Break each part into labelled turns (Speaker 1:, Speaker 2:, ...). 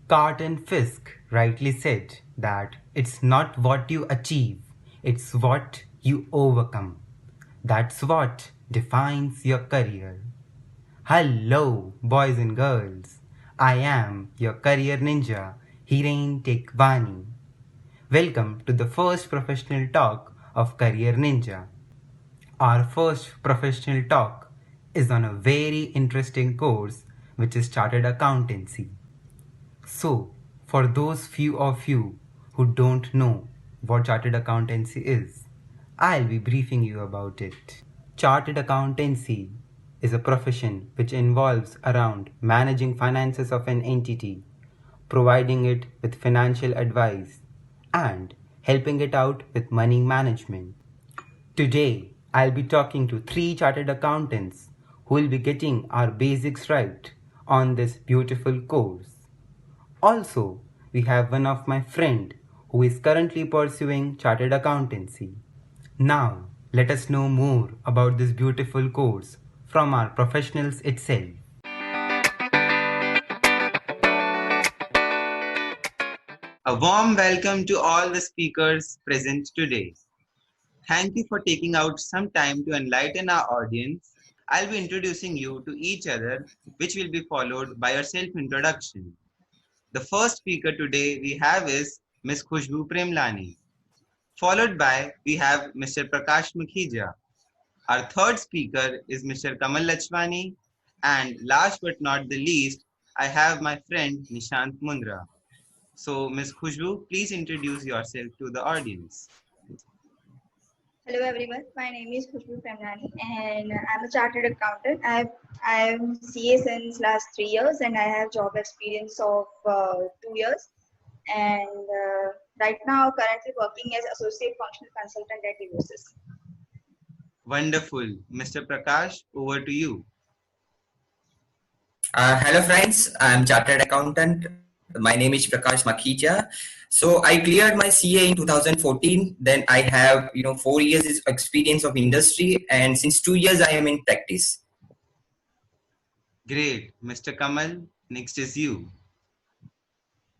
Speaker 1: Carlton Fisk rightly said that it's not what you achieve, it's what you overcome. That's what defines your career. Hello, boys and girls. I am your career ninja, Hiren Tekvani. Welcome to the first professional talk of Career Ninja. Our first professional talk is on a very interesting course which is Chartered Accountancy. So, for those few of you who don't know what Chartered Accountancy is, I'll be briefing you about it. Chartered Accountancy is a profession which involves around managing finances of an entity, providing it with financial advice, and helping it out with money management. Today, I'll be talking to three chartered accountants who will be getting our basics right on this beautiful course. Also, we have one of my friend who is currently pursuing chartered accountancy. Now, let us know more about this beautiful course from our professionals itself. A warm welcome to all the speakers present today. Thank you for taking out some time to enlighten our audience. I'll be introducing you to each other, which will be followed by a self-introduction. The first speaker today we have is Ms. Khushbu Premlani. Followed by, we have Mr. Prakash Makhija. Our third speaker is Mr. Kamal Lachwani. And last but not the least, I have my friend Nishant Mundra. So, Ms. Khushbu, please introduce yourself to the audience.
Speaker 2: Hello everyone, my name is Khushbu Premlani and I'm a chartered accountant. I'm CA since last 3 years and I have job experience of 2 years. And right now currently working as associate functional consultant at Evosys.
Speaker 1: Wonderful. Mr. Prakash, over to you.
Speaker 3: Hello friends, I'm Chartered Accountant. My name is Prakash Makhija. So I cleared my CA in 2014. Then I have 4 years experience of industry, and since 2 years I am in practice.
Speaker 1: Great. Mr. Kamal, next is you.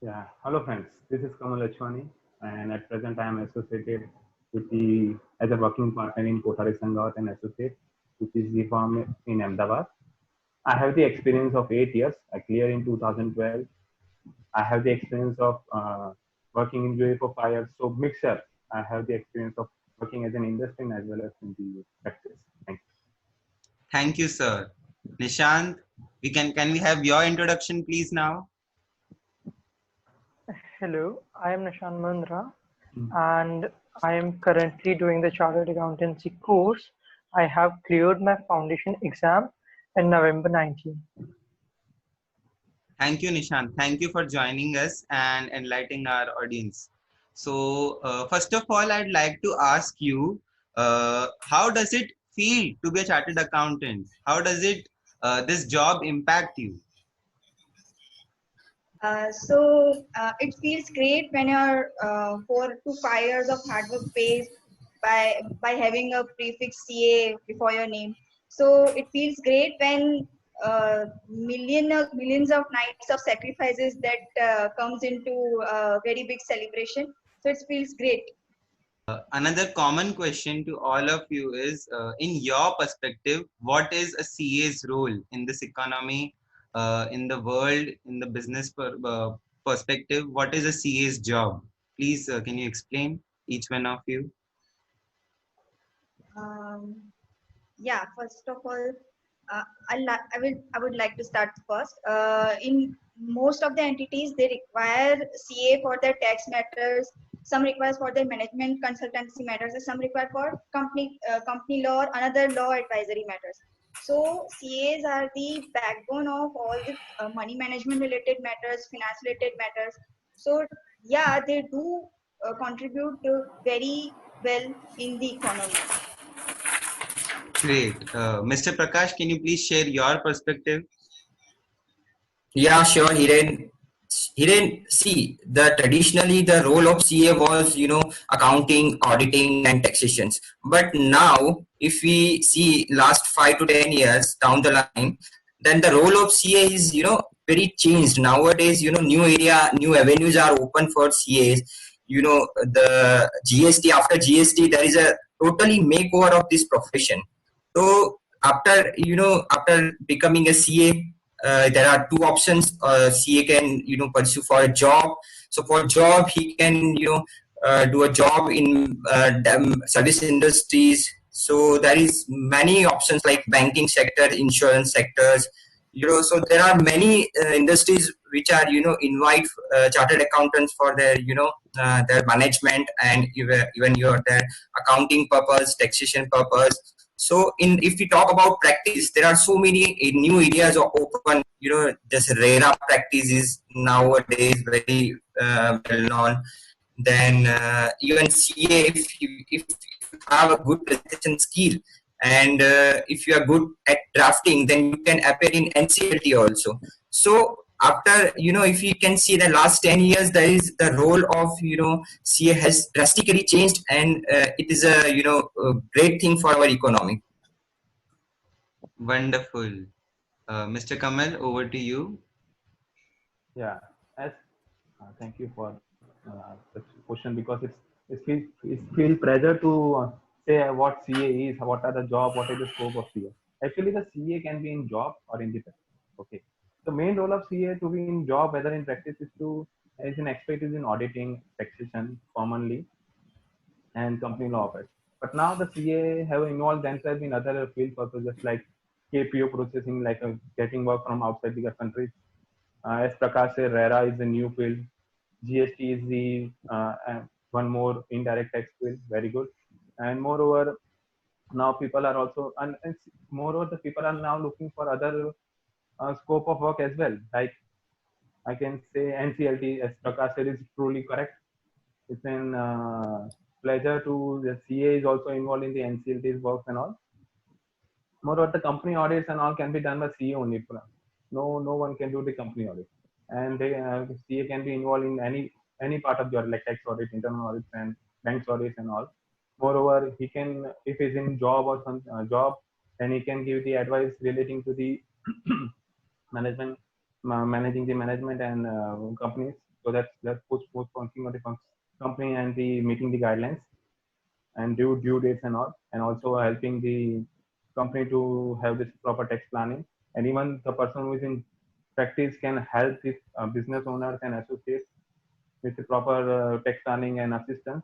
Speaker 4: Yeah, hello friends. This is Kamal Lachwani, and at present I am associated with the as a working partner in Kothari Sangat and Associate, which is the firm in Ahmedabad. I have the experience of 8 years. I cleared in 2012. I have the experience of working in UAE for 5 years. So mixture. I have the experience of working as an industry as well as in the practice. Thank you.
Speaker 1: Thank you, sir. Nishant, can we have your introduction, please, now?
Speaker 5: Hello, I am Nishan Mundra and I am currently doing the Chartered Accountancy course. I have cleared my foundation exam in November 19.
Speaker 1: Thank you, Nishant. Thank you for joining us and enlightening our audience. So, first of all, I'd like to ask you, how does it feel to be a chartered accountant? How does this job impact you?
Speaker 2: It feels great when your 4 to 5 years of hard work pays by having a prefix CA before your name. So it feels great when millions of nights of sacrifices that comes into a very big celebration. So it feels great.
Speaker 1: Another common question to all of you is, in your perspective, what is a CA's role in this economy, in the world, in the business perspective? What is a CA's job? Please, can you explain, each one of you?
Speaker 2: Yeah, first of all, I would like to start first. In most of the entities, they require CA for their tax matters. Some requires for their management consultancy matters, and some require for company law or another law advisory matters. So CAs are the backbone of all the money management related matters, finance related matters. So yeah, they do contribute very well in the economy.
Speaker 1: Great. Mr. Prakash, can you please share your perspective?
Speaker 3: Yeah, sure, Hiren. Hiren, see, traditionally the role of CA was, accounting, auditing, and taxations. But now, if we see last 5 to 10 years down the line, then the role of CA is, very changed nowadays. New area, new avenues are open for CAs. The GST, after GST, there is a totally makeover of this profession. So after becoming a CA, there are two options. CA can pursue for a job. So for job, he can do a job in service industries. So there is many options like banking sector, insurance sectors. So there are many industries which are invite chartered accountants for their management, and even their accounting purpose, taxation purpose. So if we talk about practice, there are so many new areas are open. This RERA practice is nowadays very well known. Then even CA, if you have a good presentation skill, and if you are good at drafting, then you can appear in NCLT also. So after if you can see the last 10 years, there is the role of CA has drastically changed, and it is a great thing for our economy.
Speaker 1: Wonderful. Mr. Kamal, over to you.
Speaker 4: Yeah, as thank you for such question, because it feel pressure to say what CA is, what are the job, what is the scope of CA. Actually, the CA can be in job or in the practice. Okay, the main role of CA to be in job, whether in practice, is an expertise in auditing, taxation, commonly, and company law affairs. But now the CA have involved themselves in other field purposes like KPO processing, like getting work from outside the country. As Prakash said, RERA is the new field. GST is the one more indirect tax field. Very good. And moreover, now people are also, and moreover, the people are now looking for other scope of work as well. Like I can say NCLT, as Prakash said, is truly correct. It's an pleasure to the CA is also involved in the NCLT's work and all. Moreover, the company audits and all can be done by CA only. No one can do the company audit, and they CA can be involved in any part of your like tax audit, internal audits, and banks audits and all. Moreover, he can, if he's in job or some job, then he can give the advice relating to the management, managing the management and companies. So that's post functioning of the company and the meeting the guidelines and due dates and all, and also helping the company to have this proper tax planning. And even the person who is in practice can help these business owners and associates with the proper tax planning and assistance.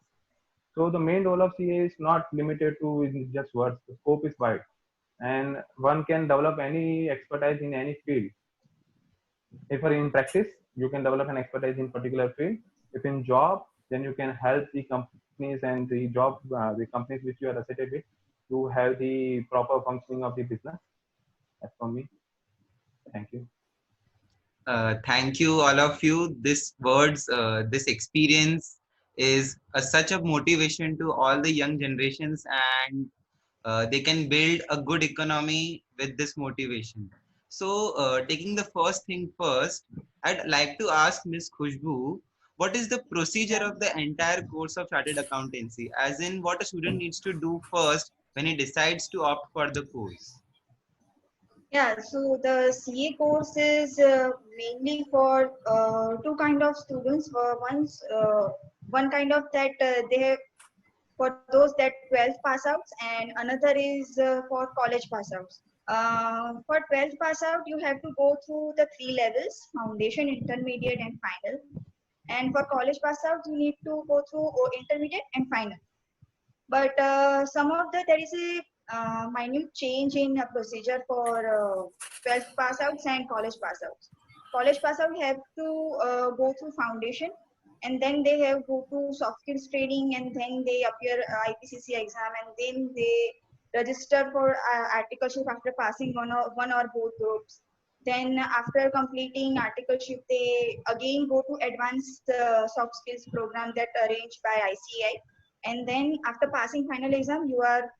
Speaker 4: So the main role of CA is not limited to just words. The scope is wide, and one can develop any expertise in any field. If you're in practice, you can develop an expertise in particular field. If in job, then you can help the companies and the companies which you are associated with to have the proper functioning of the business. That's from me. Thank you.
Speaker 1: Thank you, all of you. This experience is such a motivation to all the young generations, and they can build a good economy with this motivation. So, taking the first thing first, I'd like to ask Ms. Khushbu, what is the procedure of the entire course of Chartered Accountancy? As in, what a student needs to do first when he decides to opt for the course?
Speaker 2: Yeah, so the CA course is mainly for two kind of students. One kind of that they have for those that 12th pass outs, and another is for college pass outs. For 12th pass out, you have to go through the three levels: foundation, intermediate, and final. And for college pass out, you need to go through intermediate and final. But some of there is a minute change in procedure for 12th pass outs and college pass outs. College pass out have to go through foundation, and then they have go to soft skills training, and then they appear IPCC exam, and then they register for articleship after passing one or both groups. Then after completing articleship, they again go to advanced soft skills program that arranged by ICAI. And then after passing final exam, you are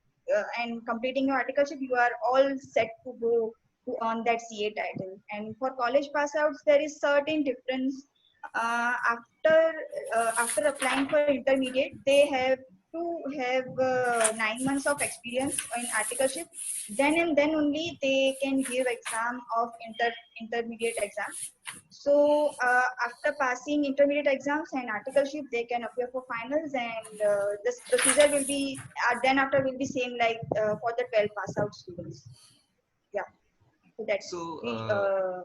Speaker 2: and completing your articleship, you are all set to go to earn that CA title. And for college pass outs, there is certain difference. After applying for intermediate, they have to have 9 months of experience in articleship. Then and then only they can give exam of intermediate exam. So after passing intermediate exams and articleship, they can appear for finals, and this procedure will be then after will be same like for the 12 pass out students. Yeah. So that's
Speaker 6: So,
Speaker 2: the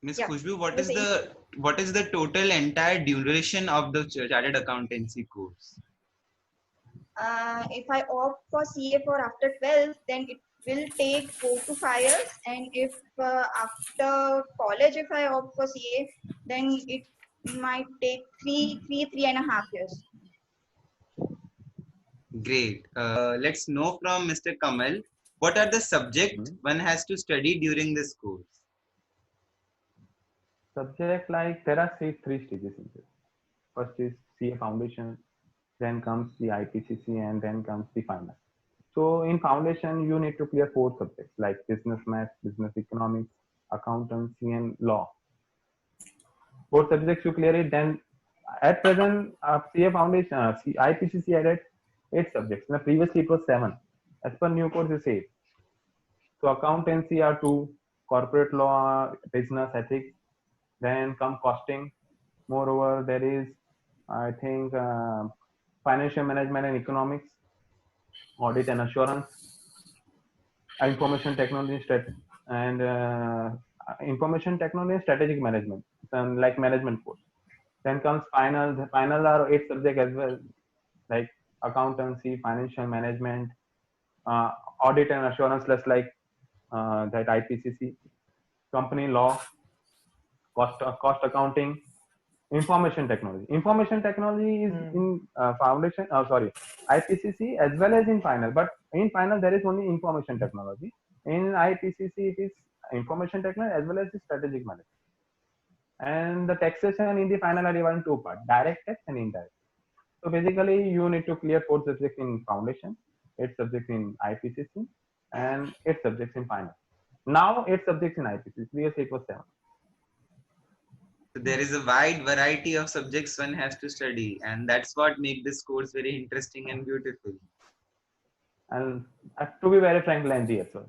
Speaker 6: Ms.
Speaker 2: yeah.
Speaker 6: Khushbu,
Speaker 2: You were saying?
Speaker 6: what is the total entire duration of the chartered accountancy course?
Speaker 2: If I opt for CA for after 12, then it will take 4 to 5 years. And if after college, if I opt for CA, then it might take three and a half years.
Speaker 6: Great. Let's know from Mr. Kamal, what are the subjects one has to study during this course?
Speaker 4: Subject, like there are three stages in this. First is CA foundation, then comes the IPCC, and then comes the final. So in foundation, you need to clear 4 subjects like business math, business economics, accountancy, and law. 4 subjects you clear it. Then at present, CA foundation, IPCC added 8 subjects. Now previously it was 7. As per new course is 8. So accountancy are 2, corporate law, business ethics, then come costing. Moreover, there is, I think, financial management and economics, audit and assurance, information technology, and information technology and strategic management, like management course. Then comes final. The final are 8 subjects as well, like accountancy, financial management, audit and assurance, less like that IPCC, company law, cost accounting, information technology. Information technology is in foundation. Sorry, IPCC as well as in final. But in final there is only information technology. In IPCC it is information technology as well as the strategic management. And the taxation in the final are divided in 2 parts: direct tax and indirect. So basically, you need to clear 4 subjects in foundation, 8 subjects in IPCC, and 8 subjects in final. Now 8 subjects in IPCC. Previously it was 7.
Speaker 6: So there is a wide variety of subjects one has to study, and that's what makes this course very interesting and beautiful.
Speaker 4: And to be very frank, lengthy as well.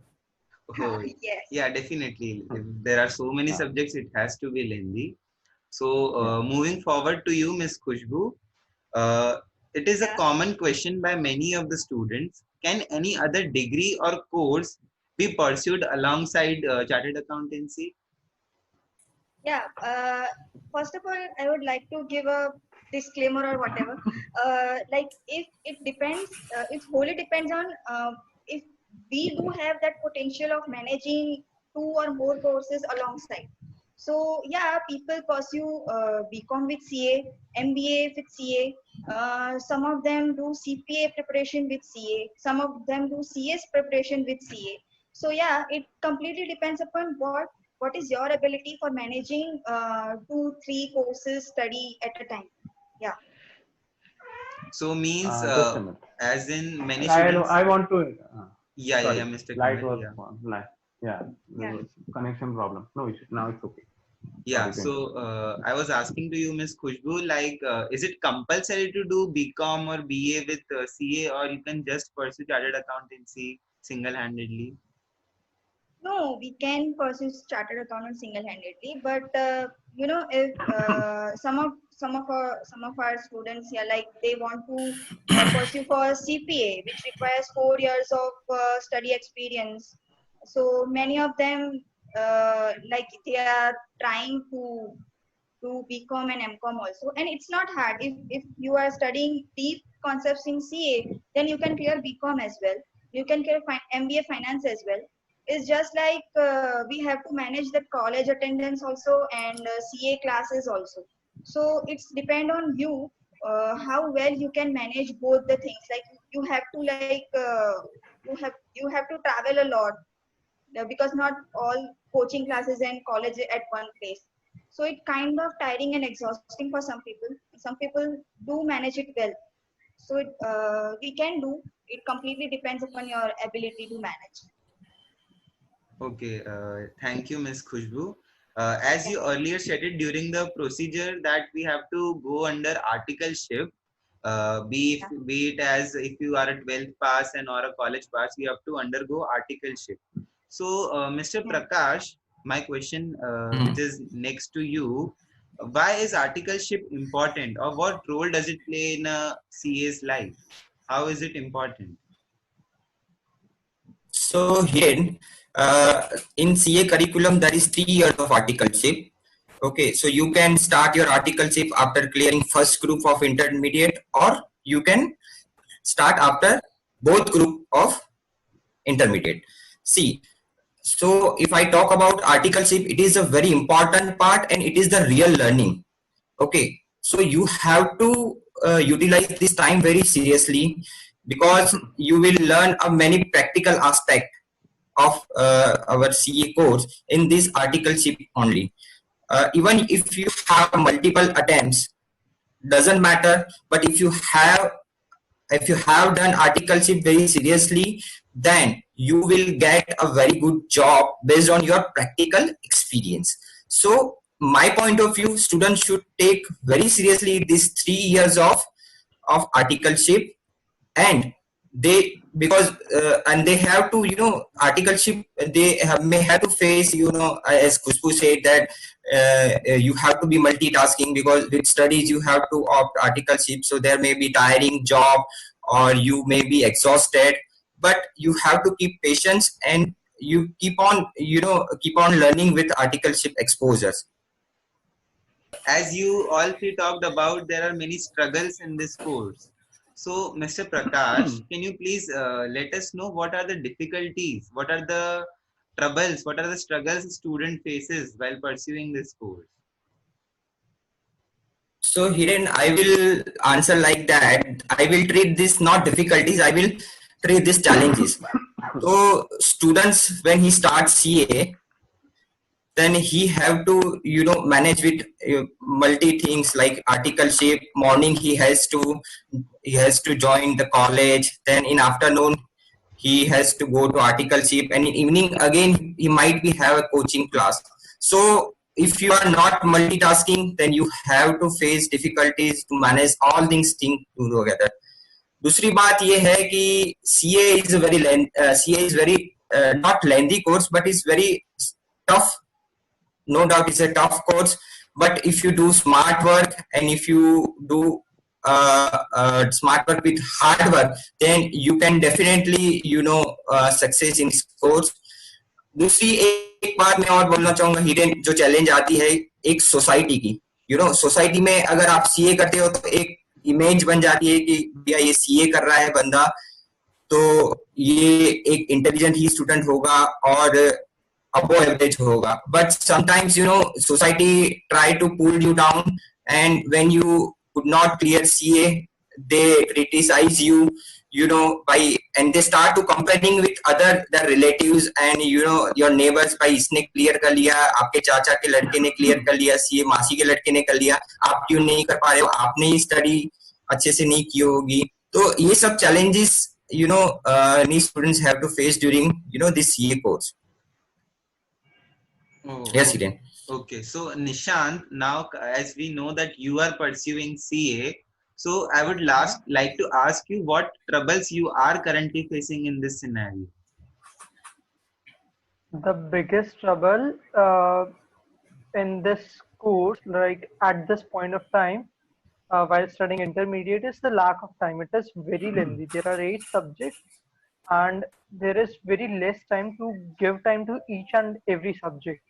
Speaker 6: Oh,
Speaker 2: Yes.
Speaker 6: yeah, definitely. If there are so many subjects, it has to be lengthy. So moving forward to you, Ms. Khushbu, it is a common question by many of the students. Can any other degree or course be pursued alongside chartered accountancy?
Speaker 2: Yeah. First of all, I would like to give a disclaimer or whatever. Like if it depends, it wholly depends on if we do have that potential of managing 2 or more courses alongside. So yeah, people pursue BCom with CA, MBA with CA. Some of them do CPA preparation with CA. Some of them do CS preparation with CA. So yeah, it completely depends upon what is your ability for managing 2-3 courses study at a time. Yeah.
Speaker 6: So means
Speaker 4: Just a minute.
Speaker 6: as in many students.
Speaker 4: I want to.
Speaker 6: Yeah,
Speaker 4: sorry,
Speaker 6: Mr.
Speaker 4: light
Speaker 6: Kamal,
Speaker 4: was
Speaker 6: yeah.
Speaker 4: Yeah, there was connection problem. No issue. Now it's okay.
Speaker 6: Yeah,
Speaker 4: Sorry,
Speaker 6: so I was asking to you, Ms. Khushbu, like, is it compulsory to do BCom or BA with CA, or you can just pursue chartered accountancy single-handedly?
Speaker 2: No, we can pursue chartered accountant single-handedly, but you know, if some of our students here, like they want to pursue for CPA, which requires 4 years of study experience. So many of them, like they are trying to do BCom and MCom also, and it's not hard. If you are studying deep concepts in CA, then you can clear BCom as well. You can clear MBA finance as well. It's just like we have to manage the college attendance also and CA classes also. So it's depend on you how well you can manage both the things. Like you have to you have to travel a lot because not all coaching classes and college at one place. So it kind of tiring and exhausting for some people. Some people do manage it well. So we can do. It completely depends upon your ability to manage.
Speaker 6: Okay, thank you, Ms. Khushbu. As you earlier stated during the procedure that we have to go under articleship, be it as if you are a 12th pass and or a college pass, you have to undergo articleship. So, Mr.
Speaker 2: Yeah.
Speaker 6: Prakash, my question, which
Speaker 3: Hmm.
Speaker 6: is next to you, why is articleship important, or what role does it play in a CA's life? How is it important?
Speaker 3: So here, in CA curriculum, there is 3 years of articleship. Okay, so you can start your articleship after clearing first group of intermediate, or you can start after both group of intermediate. See, so if I talk about articleship, it is a very important part and it is the real learning. Okay, so you have to utilize this time very seriously, because you will learn a many practical aspect of our CA course in this articleship only. Even if you have multiple attempts, doesn't matter, but if you have done articleship very seriously, then you will get a very good job based on your practical experience. So my point of view, students should take very seriously these 3 years of articleship. And they, because and they have to, articleship, they may have to face, as Khushbu said, that you have to be multitasking, because with studies you have to opt articleship, so there may be tiring job, or you may be exhausted, but you have to keep patience, and you keep on, keep on learning with articleship exposures.
Speaker 6: As you all three talked about, there are many struggles in this course. So, Mr. Prakash, can you please let us know what are the difficulties, what are the troubles, what are the struggles a student faces while pursuing this course?
Speaker 3: So Hiren, I will answer like that. I will treat this not difficulties, I will treat this challenges. So students, when he starts CA, then he have to, manage with multi things like articleship. Morning he has to join the college, then in afternoon he has to go to articleship, and in evening again he might be have a coaching class. So if you are not multitasking, then you have to face difficulties to manage all things things together. दूसरी बात ये है कि CA is very not lengthy course, but it's very tough. No doubt it's a tough course, but if you do smart work, and if you do smart work with hard work, then you can definitely, success in this course. दूसरी एक बात मैं और बोलना चाहूंगा, hidden जो challenge आती है एक सोसाइटी की, सोसाइटी में अगर आप सीए करते हो तो एक इमेज बन जाती है कि भैया ये सीए कर रहा है बंदा, तो ये एक इंटेलिजेंट ही स्टूडेंट होगा और above average hoga. But sometimes, society try to pull you down, and when you could not clear CA, they criticize you, and they start to comparing with other their relatives and your neighbors. भाई इसने clear कर लिया, आपके चाचा के लड़के ने clear कर लिया CA, मासी के लड़के ने कर लिया, आप क्यों नहीं कर पा रहे हो, आपने ही study अच्छे से नहीं की होगी. तो ये सब challenges, these students have to face during, this CA course.
Speaker 6: Oh,
Speaker 3: Yes,
Speaker 6: okay.
Speaker 3: Hiren.
Speaker 6: Okay, so Nishant, now as we know that you are pursuing CA, so I would like to ask you what troubles you are currently facing in this scenario.
Speaker 5: The biggest trouble in this course, like at this point of time, while studying intermediate, is the lack of time. It is very lengthy. There are 8 subjects, and there is very less time to give time to each and every subject.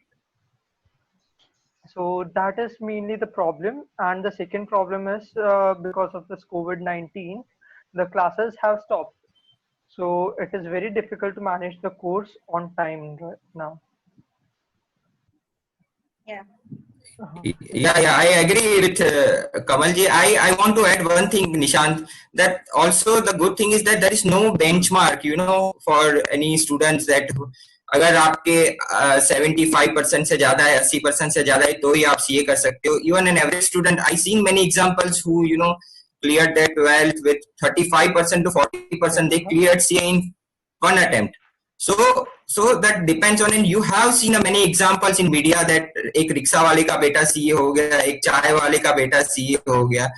Speaker 5: So that is mainly the problem. And the second problem is because of this COVID-19, the classes have stopped. So it is very difficult to manage the course on time right now.
Speaker 2: Yeah.
Speaker 3: Yeah, I agree with Kamalji. I want to add one thing, Nishant, that also the good thing is that there is no benchmark, for any students, that अगर आपके 75% से ज्यादा है, 80% से ज्यादा है, तो ही आप CA कर सकते हो. Even an average student, I seen many examples who, cleared their 12th with 35% to 40%. They cleared CA in one attempt. So that depends on, and you have seen many examples in media that एक rickshaw वाले का बेटा CA हो गया, एक चाय वाले का बेटा CA हो गया.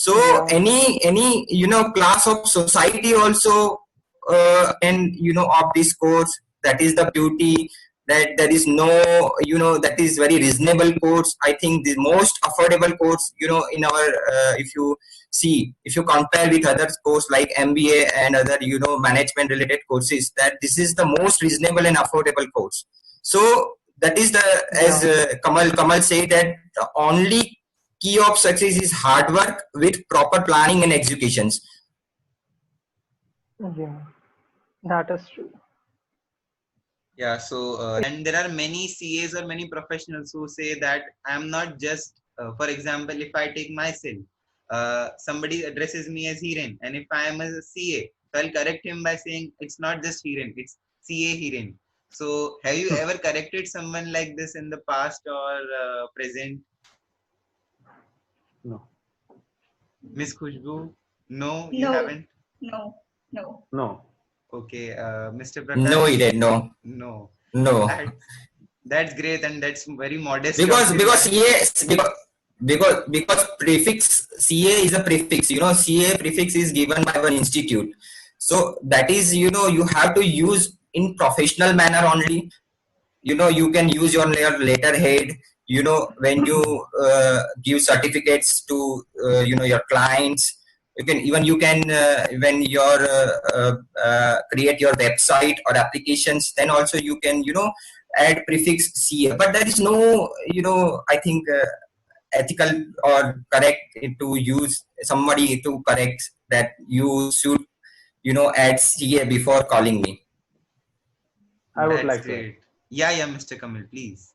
Speaker 3: So
Speaker 5: Yeah.
Speaker 3: any class of society also and of this course. That is the beauty, that there is no, that is very reasonable course. I think the most affordable course, in our if you see, if you compare with other course like MBA and other management related courses, that this is the most reasonable and affordable course. So that is the, as
Speaker 5: Yeah.
Speaker 3: Kamal said, that the only key of success is hard work with proper planning and executions.
Speaker 5: Yeah. That is true.
Speaker 6: Yeah, so and there are many CAs or many professionals who say that I'm not just, for example, if I take myself, somebody addresses me as Hiren, and if I am a CA, so I'll correct him by saying it's not just Hiren, it's CA Hiren. So have you ever corrected someone like this in the past or present,
Speaker 4: No,
Speaker 6: Miss Khushbu? No, you
Speaker 2: No,
Speaker 6: haven't.
Speaker 2: no, no.
Speaker 4: no.
Speaker 6: Okay, Mr.
Speaker 3: No, he
Speaker 6: Prakash.
Speaker 3: did. No,
Speaker 6: No,
Speaker 3: no.
Speaker 6: that's great, and that's very modest of
Speaker 3: because
Speaker 6: you.
Speaker 3: because CA, because prefix CA is a prefix. CA prefix is given by one institute. So that is, you have to use in professional manner only. You can use your letterhead, when you give certificates to your clients. You can when your create your website or applications, then also you can add prefix CA. But there is no, I think ethical or correct to use somebody to correct that you should add CA before calling me.
Speaker 4: I would
Speaker 6: That's
Speaker 4: like to add.
Speaker 6: great. Yeah, yeah, Mr. Kamal, please.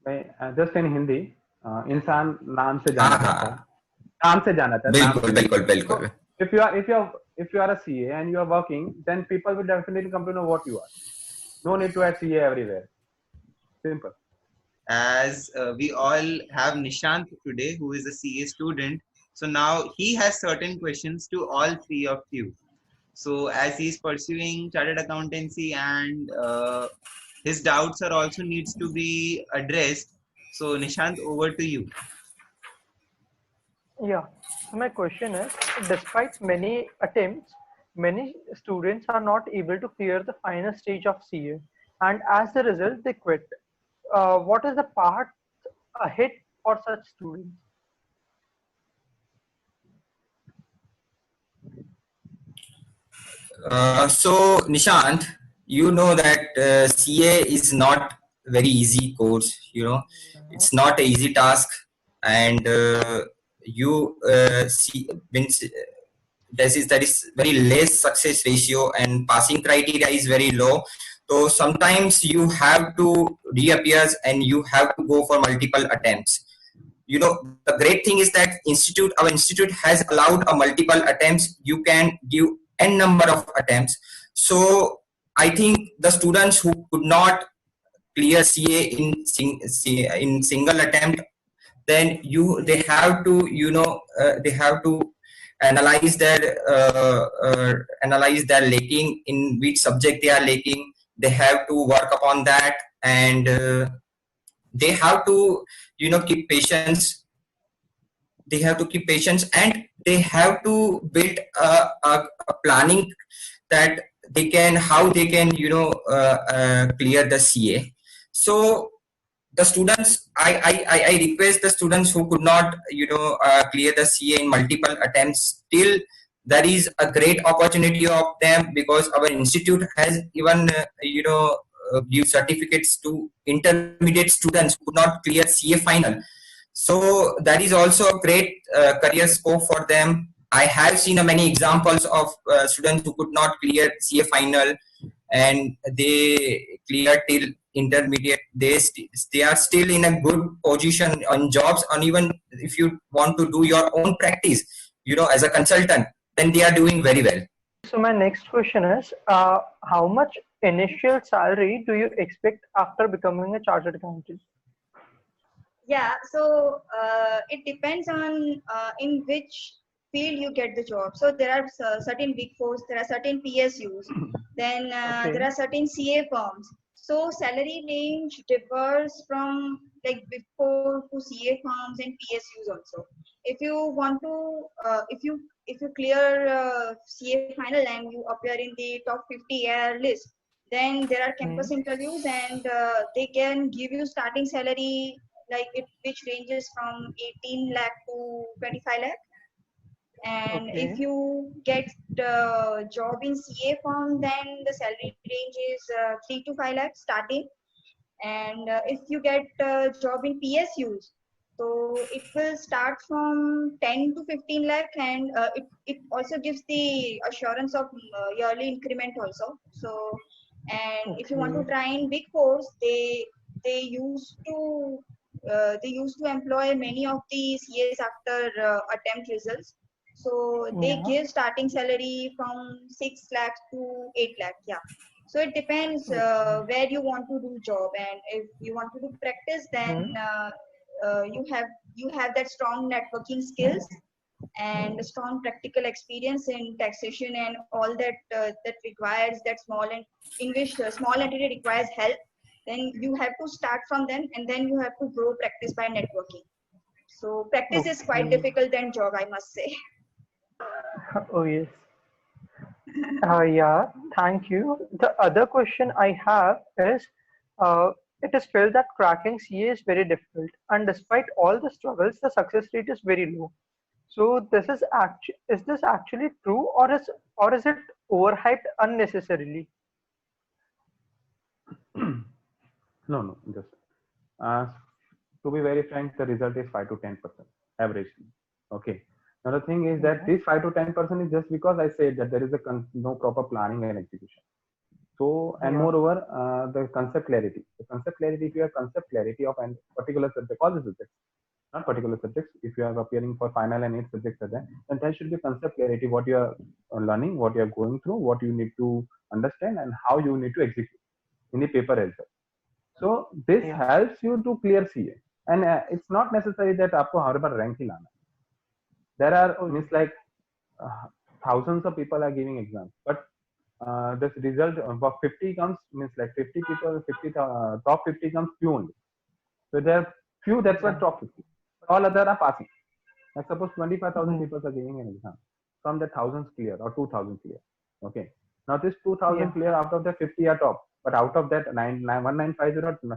Speaker 4: मैं just in Hindi, इंसान नाम से
Speaker 3: हाँ
Speaker 4: जाना जाता है,
Speaker 3: हाँ,
Speaker 4: काम से जाना जाता है, नाम
Speaker 3: बिल्कुल
Speaker 4: से नहीं.
Speaker 3: बिल्कुल
Speaker 4: So
Speaker 3: बिल्कुल.
Speaker 4: if you are a CA and you are working, then people will definitely come to know what you are. No need to add CA everywhere. Simple.
Speaker 6: As we all have Nishant today, who is a CA student. So now he has certain questions to all three of you. So as he's pursuing chartered accountancy and his doubts are also needs to be addressed. So Nishant, over to you.
Speaker 5: Yeah. So my question is, despite many attempts, many students are not able to clear the final stage of CA, and as a result, they quit. What is the path ahead for such students?
Speaker 3: So Nishant, you know that CA is not very easy course.
Speaker 5: Yeah.
Speaker 3: It's not an easy task, and you see means there is very less success ratio, and passing criteria is very low. So sometimes you have to reappear and you have to go for multiple attempts. The great thing is that our institute has allowed a multiple attempts. You can give n number of attempts. So I think the students who could not clear CA in single attempt, then they have to they have to analyze their lacking, in which subject they are lacking. They have to work upon that, and they have to keep patience. They have to keep patience, and they have to build a planning, that how they can clear the CA. So the students, I request the students who could not clear the CA in multiple attempts, still there is a great opportunity of them, because our institute has even give certificates to intermediate students who could not clear CA final. So that is also a great career scope for them. I have seen many examples of students who could not clear CA final, and they clear till intermediate. They are still in a good position on jobs, and even if you want to do your own practice, as a consultant, then they are doing very well.
Speaker 5: So my next question is, how much initial salary do you expect after becoming a chartered accountant?
Speaker 2: Yeah, so it depends on in which field you get the job. So there are certain big fours, there are certain PSUs, then there
Speaker 5: Okay.
Speaker 2: are certain CA firms. So salary range differs from like big four to CA firms and PSUs also. if you want to if you clear CA final and you appear in the top 50 AIR list, then there are campus interviews, and they can give you starting salary like which ranges from 18 lakh to 25 lakh. And if you get job in CA firm, then the salary range is 3 to 5 lakh starting. And if you get job in PSUs, so it will start from 10 to 15 lakh, and it also gives the assurance of yearly increment also. So, and if you want to try in big fours, they used to employ many of the CAs after attempt results. So they give starting salary from 6 lakhs to 8 lakh. Yeah. So it depends where you want to do job, and if you want to do practice, then you have that strong networking skills and a strong practical experience in taxation and all that that requires that small and in which small entity requires help. Then you have to start from them, and then you have to grow practice by networking. So practice is quite difficult than job, I must say.
Speaker 5: Oh, yes. Yeah, thank you. The other question I have is it is felt that cracking CA is very difficult, and despite all the struggles, the success rate is very low. So is this actually true, or is it overhyped unnecessarily?
Speaker 4: No, just uh, to be very frank, the result is 5 to 10% averagely. Okay. Now the thing is that this 5 to 10% is just because I said that there is no proper planning and execution. So, and moreover, the concept clarity. The concept clarity, if you have concept clarity of a particular subject, all the subjects, not particular subjects, if you are appearing for final and 8 subjects are there, then there should be concept clarity, what you are learning, what you are going through, what you need to understand, and how you need to execute in the paper as well. So this helps you to clear CA, and it's not necessary that आपको हर बार rank ही लाना. There are means like thousands of people are giving exams, but this result of 50 comes means like 50 people, 50 top 50 comes few only. So there are few, that's why top 50. All other are passing. Like suppose 25,000 people are giving an exam. From the thousands clear or 2,000 clear. Okay. Now this 2,000 clear, out of the 50 are top, but out of that 1950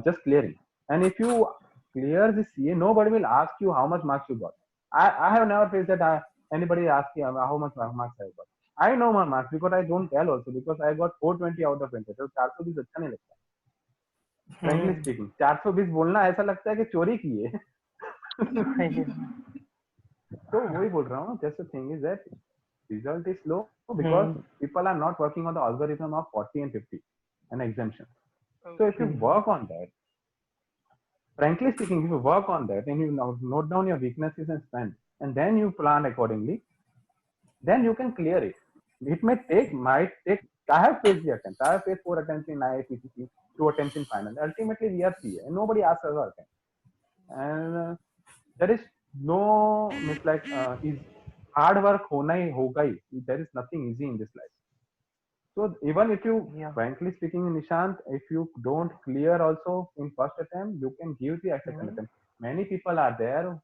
Speaker 4: just clearing. And if you clear the CA, nobody will ask you how much marks you got. I have never faced that anybody ask you how much marks I got. I know my marks because I don't tell also, because I got 420 out of 20. So 420 अच्छा नहीं लगता. Frankly speaking, 420 बोलना ऐसा लगता है कि चोरी की है. So वही बोल रहा हूँ. Just the thing is that result is low because people are not working on the algorithm of 40 and 50 and exemption. So if you work on that, frankly speaking, if you work on that and you note down your weaknesses and strengths, and then you plan accordingly, then you can clear it. It might take. I have faced the attempt. I have faced 4 attempts in IIPCC, 2 attempts in final. Ultimately, we are CA, and nobody asks us our attempt. And there is no is hard work hona hi hoga hi. There is nothing easy in this life. So even if you, frankly speaking, Nishant, if you don't clear also in first attempt, you can give the second attempt. Many people are there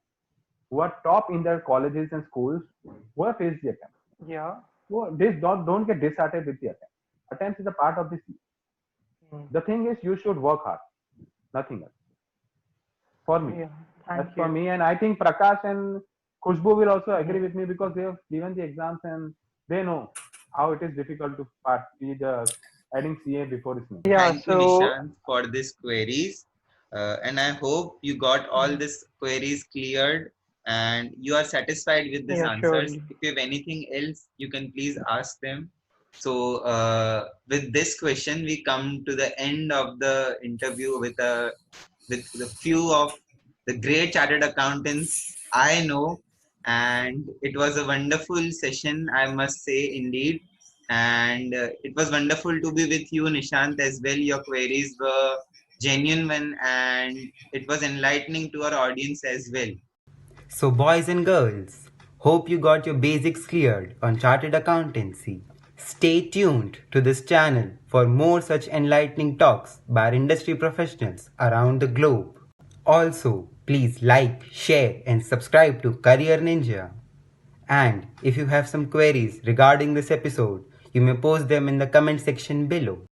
Speaker 4: who are top in their colleges and schools who have faced the attempt. So this don't get disheartened with the attempt. Attempt is a part of this. The thing is, you should work hard, nothing else. For me, that's for me, and I think Prakash and Khushbu will also agree with me because they have given the exams and they know how it is difficult to be the adding CA before its name.
Speaker 6: Thank you, Nishant, for these queries, and I hope you got all these queries cleared and you are satisfied with these answers. If you have anything else, you can please ask them. So with this question, we come to the end of the interview with a few of the great chartered accountants I know, and it was a wonderful session, I must say, indeed. And it was wonderful to be with you, Nishant, as well. Your queries were genuine and it was enlightening to our audience as well.
Speaker 1: So boys and girls, hope you got your basics cleared on chartered accountancy. Stay tuned to this channel for more such enlightening talks by industry professionals around the globe. Also, please like, share, and subscribe to Career Ninja. And if you have some queries regarding this episode, you may post them in the comment section below.